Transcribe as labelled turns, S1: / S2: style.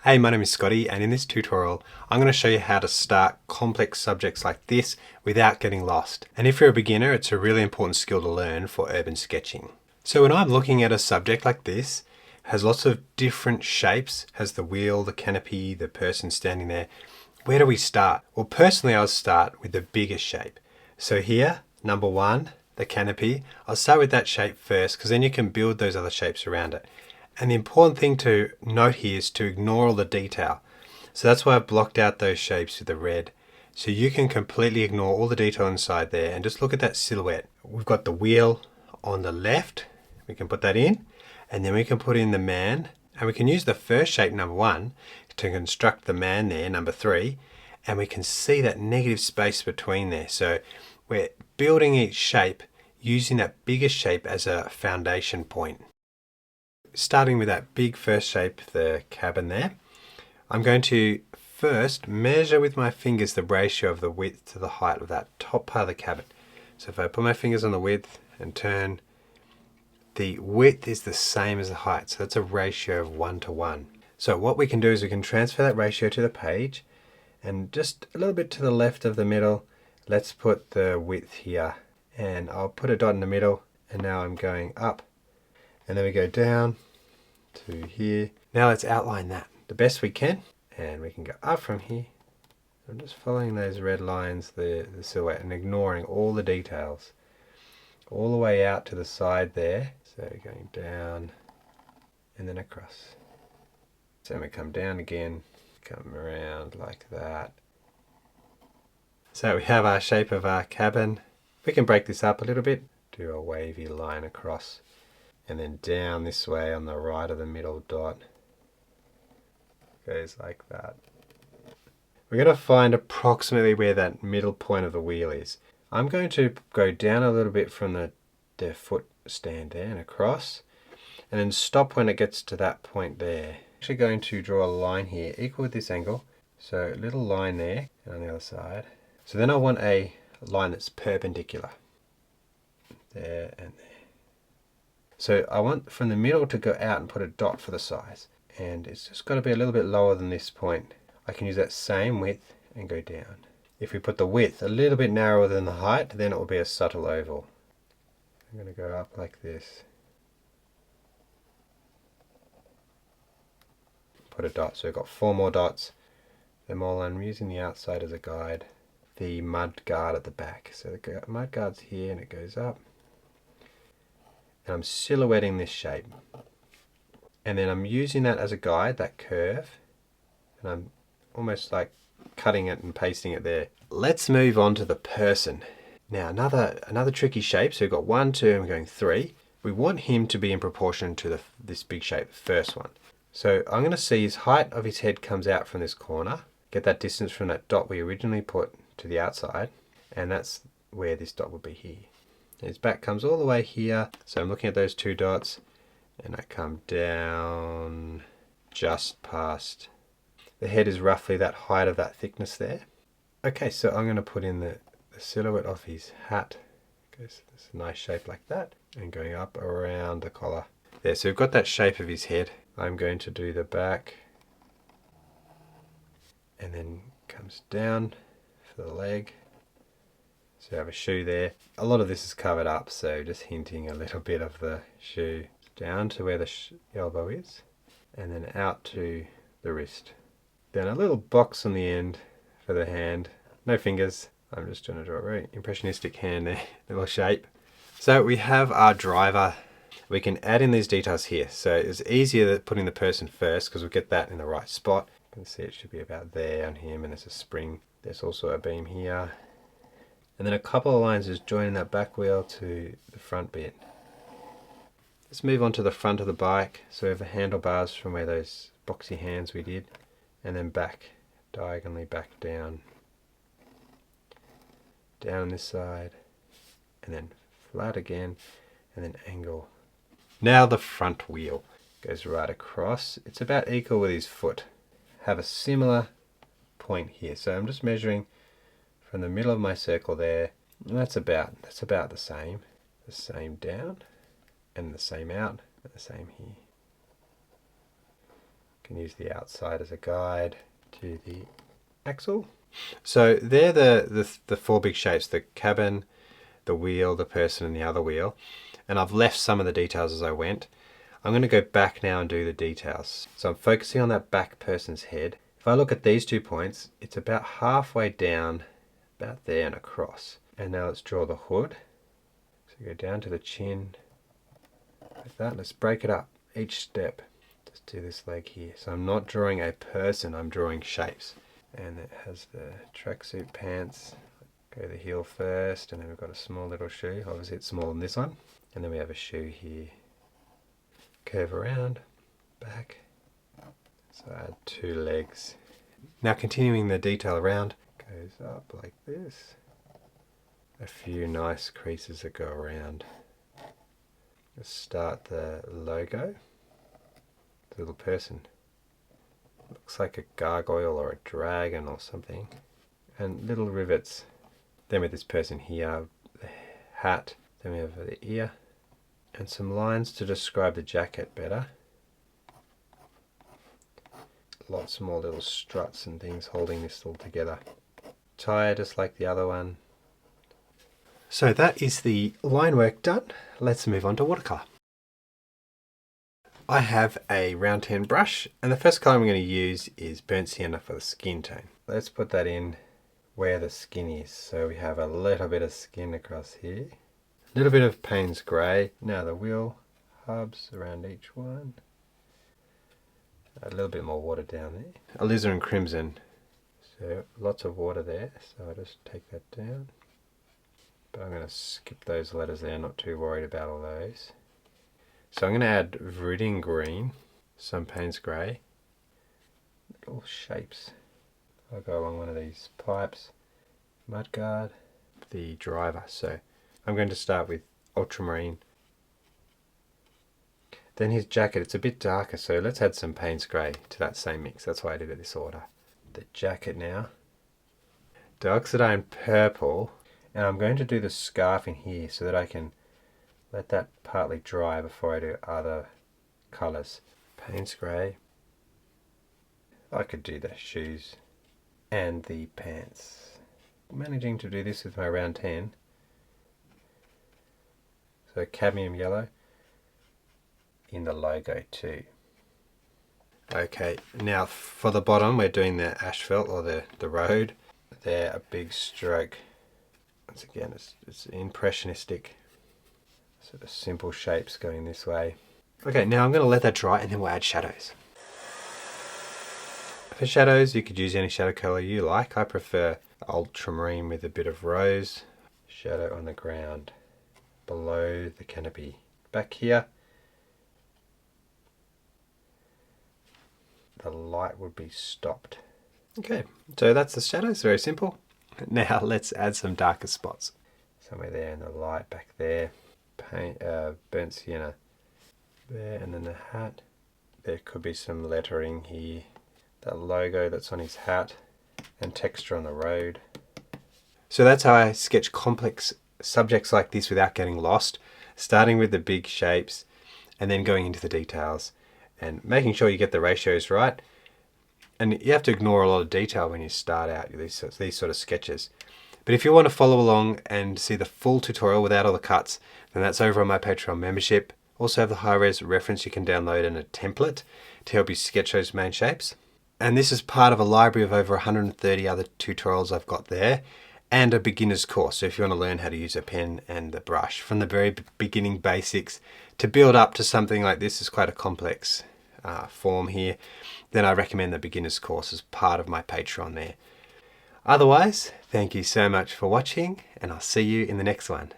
S1: Hey, my name is Scotty, and in this tutorial I'm going to show you how to start complex subjects like this without getting lost. And if you're a beginner, it's a really important skill to learn for urban sketching. So when I'm looking at a subject like this, it has lots of different shapes, has the wheel, the canopy, the person standing there. Where do we start? Well, personally I'll start with the biggest shape. So here, number one, the canopy, I'll start with that shape first because then you can build those other shapes around it. And the important thing to note here is to ignore all the detail. So that's why I've blocked out those shapes with the red. So you can completely ignore all the detail inside there and just look at that silhouette. We've got the wheel on the left. We can put that in. And then we can put in the man. And we can use the first shape, number one, to construct the man there, number three. And we can see that negative space between there. So we're building each shape using that biggest shape as a foundation point. Starting with that big first shape, the cabin there, I'm going to first measure with my fingers the ratio of the width to the height of that top part of the cabin. So if I put my fingers on the width and turn, the width is the same as the height. So that's a ratio of 1 to 1. So what we can do is we can transfer that ratio to the page, and just a little bit to the left of the middle, let's put the width here. And I'll put a dot in the middle, and now I'm going up. And then we go down to here. Now let's outline that the best we can. And we can go up from here. I'm just following those red lines, the silhouette, and ignoring all the details. All the way out to the side there. So going down and then across. So we come down again, come around like that. So we have our shape of our cabin. We can break this up a little bit. Do a wavy line across. And then down this way on the right of the middle dot. Goes like that. We're going to find approximately where that middle point of the wheel is. I'm going to go down a little bit from the foot stand there and across. And then stop when it gets to that point there. Actually going to draw a line here equal with this angle. So a little line there and on the other side. So then I want a line that's perpendicular. There and there. So I want from the middle to go out and put a dot for the size. And it's just got to be a little bit lower than this point. I can use that same width and go down. If we put the width a little bit narrower than the height, then it will be a subtle oval. I'm going to go up like this. Put a dot. So we've got 4 more dots. Them all, I'm using the outside as a guide. The mud guard at the back. So the mud guard's here and it goes up. And I'm silhouetting this shape. And then I'm using that as a guide, that curve. And I'm almost like cutting it and pasting it there. Let's move on to the person. Now another tricky shape. So we've got 1, 2, and we're going 3. We want him to be in proportion to this big shape, the first one. So I'm going to see his height of his head comes out from this corner. Get that distance from that dot we originally put to the outside. And that's where this dot would be here. His back comes all the way here. So I'm looking at those 2 dots and I come down just past. The head is roughly that height of that thickness there. Okay, so I'm going to put in the silhouette of his hat. Goes this nice shape like that and going up around the collar. There, so we've got that shape of his head. I'm going to do the back and then comes down for the leg. So I have a shoe there. A lot of this is covered up, so just hinting a little bit of the shoe down to where the elbow is, and then out to the wrist. Then a little box on the end for the hand. No fingers. I'm just trying to draw a very impressionistic hand there, little shape. So we have our driver. We can add in these details here. So it's easier than putting the person first because we'll get that in the right spot. You can see it should be about there on him, and there's a spring. There's also a beam here. And then a couple of lines is joining that back wheel to the front bit. Let's move on to the front of the bike. So we have the handlebars from where those boxy hands we did. And then back, diagonally back down. Down on this side. And then flat again. And then angle. Now the front wheel goes right across. It's about equal with his foot. Have a similar point here. So I'm just measuring from the middle of my circle there, and that's about the same. The same down, and the same out, and the same here. can use the outside as a guide to the axle. So they're the four big shapes: the cabin, the wheel, the person, and the other wheel. And I've left some of the details as I went. I'm going to go back now and do the details. So I'm focusing on that back person's head. If I look at these 2 points, it's about halfway down, about there and across. And now let's draw the hood. So go down to the chin, like that. Let's break it up, each step. Just do this leg here. So I'm not drawing a person, I'm drawing shapes. And it has the tracksuit pants. Go the heel first, and then we've got a small little shoe. Obviously it's smaller than this one. And then we have a shoe here. Curve around, back. So add 2 legs. Now continuing the detail around, goes up like this. A few nice creases that go around. Let's start the logo. The little person. Looks like a gargoyle or a dragon or something. And little rivets. Then with this person here, the hat. Then we have the ear. And some lines to describe the jacket better. Lots more little struts and things holding this all together. Tie just like the other one. So that is the line work done. Let's move on to watercolor. I have a round 10 brush, and the first color I'm going to use is burnt sienna for the skin tone. Let's put that in where the skin is. So we have a little bit of skin across here. A little bit of Payne's grey. Now the wheel hubs around each one. A little bit more water down there. Alizarin crimson. So lots of water there. So I'll just take that down. But I'm going to skip those letters there. Not too worried about all those. So I'm going to add Viridian green. Some Payne's grey. Little shapes. I'll go along one of these pipes. Mudguard. The driver. So I'm going to start with ultramarine. Then his jacket, it's a bit darker, so let's add some Payne's grey to that same mix. That's why I did it this order. The jacket now. Dioxidine purple. And I'm going to do the scarf in here so that I can let that partly dry before I do other colours. Payne's grey. I could do the shoes and the pants. Managing to do this with my round 10. So cadmium yellow in the logo too. Okay, now for the bottom we're doing the asphalt or the road. There, a big stroke. Once again, it's impressionistic. Sort of simple shapes going this way. Okay, now I'm going to let that dry and then we'll add shadows. For shadows, you could use any shadow color you like. I prefer ultramarine with a bit of rose. Shadow on the ground below the canopy. Back here, the light would be stopped. Okay, so that's the shadows, very simple. Now let's add some darker spots. Somewhere there in the light, back there. Burnt sienna there, and then the hat. There could be some lettering here. That logo that's on his hat, and texture on the road. So that's how I sketch complex subjects like this without getting lost, starting with the big shapes and then going into the details and making sure you get the ratios right. And you have to ignore a lot of detail when you start out these sort of sketches. But if you want to follow along and see the full tutorial without all the cuts, then that's over on my Patreon membership. Also have the high-res reference you can download and a template to help you sketch those main shapes. And this is part of a library of over 130 other tutorials I've got there, and a beginner's course. So if you want to learn how to use a pen and the brush from the very beginning basics to build up to something like this is quite a complex form here, then I recommend the beginner's course as part of my Patreon there. Otherwise, thank you so much for watching, and I'll see you in the next one.